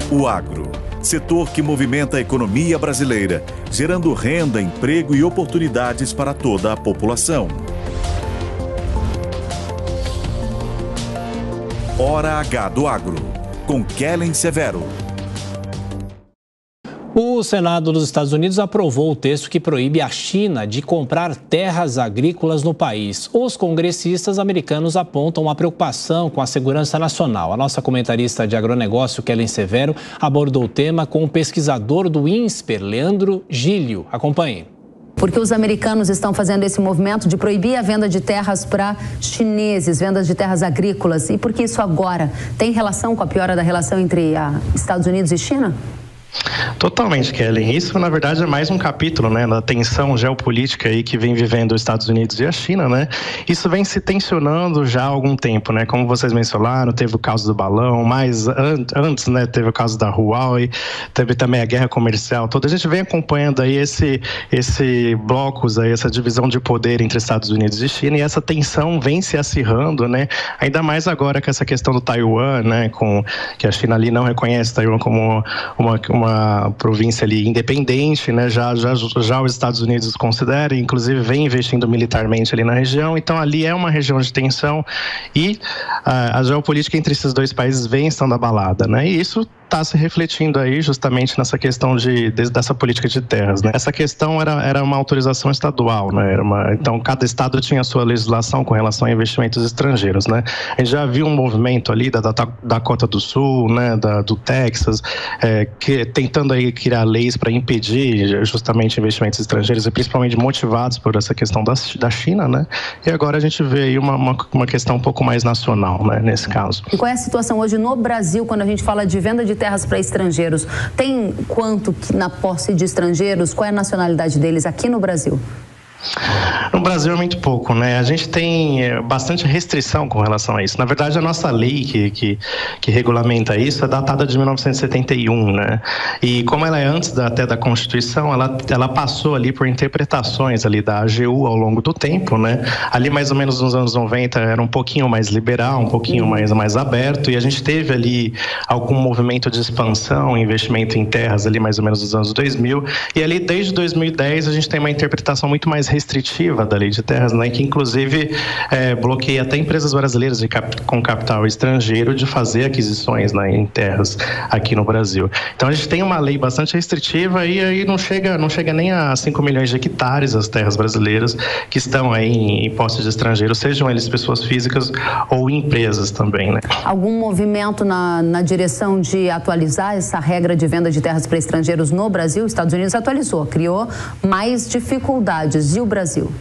O agro, setor que movimenta a economia brasileira, gerando renda, emprego e oportunidades para toda a população. Hora H do Agro, com Kellen Severo. O Senado dos Estados Unidos aprovou o texto que proíbe a China de comprar terras agrícolas no país. Os congressistas americanos apontam uma preocupação com a segurança nacional. A nossa comentarista de agronegócio, Kellen Severo, abordou o tema com o pesquisador do INSPER, Leandro Gílio. Acompanhe. Porque os americanos estão fazendo esse movimento de proibir a venda de terras para chineses, vendas de terras agrícolas. E por que isso agora tem relação com a piora da relação entre Estados Unidos e China? Totalmente, Kellen. Isso, na verdade, é mais um capítulo, né, da tensão geopolítica aí que vem vivendo os Estados Unidos e a China, né? Isso vem se tensionando já há algum tempo, né? Como vocês mencionaram, teve o caso do balão, mas antes, né, teve o caso da Huawei, teve também a guerra comercial toda. A gente vem acompanhando aí esse blocos aí, essa divisão de poder entre Estados Unidos e China, e essa tensão vem se acirrando, né? Ainda mais agora com essa questão do Taiwan, né, que a China ali não reconhece Taiwan como uma província ali independente, né? Já os Estados Unidos consideram, inclusive vem investindo militarmente ali na região, então ali é uma região de tensão e a geopolítica entre esses dois países vem estando abalada, né? E isso está se refletindo aí justamente nessa questão dessa política de terras, né? Essa questão era uma autorização estadual, né? Então cada estado tinha a sua legislação com relação a investimentos estrangeiros, né? A gente já viu um movimento ali da Dakota do Sul, né? Do Texas, que tentando aí criar leis para impedir justamente investimentos estrangeiros e principalmente motivados por essa questão da China, né? E agora a gente vê aí uma questão um pouco mais nacional, né? Nesse caso. E qual é a situação hoje no Brasil quando a gente fala de venda de terras para estrangeiros? Tem quanto na posse de estrangeiros? Qual é a nacionalidade deles aqui no Brasil? No Brasil é muito pouco, né? A gente tem bastante restrição com relação a isso. Na verdade, a nossa lei que regulamenta isso é datada de 1971, né? E como ela é antes até da Constituição, ela passou ali por interpretações ali da AGU ao longo do tempo, né? Ali mais ou menos nos anos 90 era um pouquinho mais liberal, um pouquinho mais aberto, e a gente teve ali algum movimento de expansão, investimento em terras ali mais ou menos nos anos 2000, e ali desde 2010 a gente tem uma interpretação muito mais restritiva da lei de terras, né, que inclusive bloqueia até empresas brasileiras com capital estrangeiro de fazer aquisições, né, em terras aqui no Brasil. Então a gente tem uma lei bastante restritiva e aí não chega nem a 5 milhões de hectares as terras brasileiras que estão aí em posse de estrangeiros, sejam eles pessoas físicas ou empresas também, né. Algum movimento na direção de atualizar essa regra de venda de terras para estrangeiros no Brasil? Os Estados Unidos atualizou, criou mais dificuldades. E o Brasil?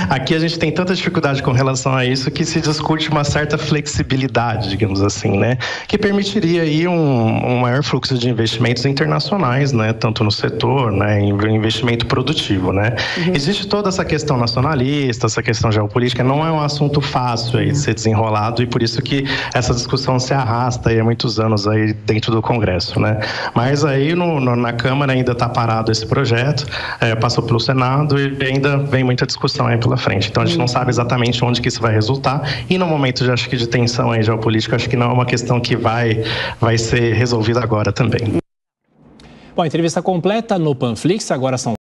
Aqui a gente tem tanta dificuldade com relação a isso que se discute uma certa flexibilidade, digamos assim, né? Que permitiria aí um maior fluxo de investimentos internacionais, né? Tanto no setor, né? Investimento produtivo, né? Existe toda essa questão nacionalista, essa questão geopolítica, não é um assunto fácil aí de ser desenrolado e por isso que essa discussão se arrasta aí há muitos anos aí dentro do Congresso, né? Mas aí na Câmara ainda está parado esse projeto, passou pelo Senado e ainda vem muita discussão aí pela frente. Então a gente não sabe exatamente onde que isso vai resultar e no momento acho que de tensão aí geopolítica, acho que não é uma questão que vai ser resolvida agora também. Bom, a entrevista completa no Panflix, agora são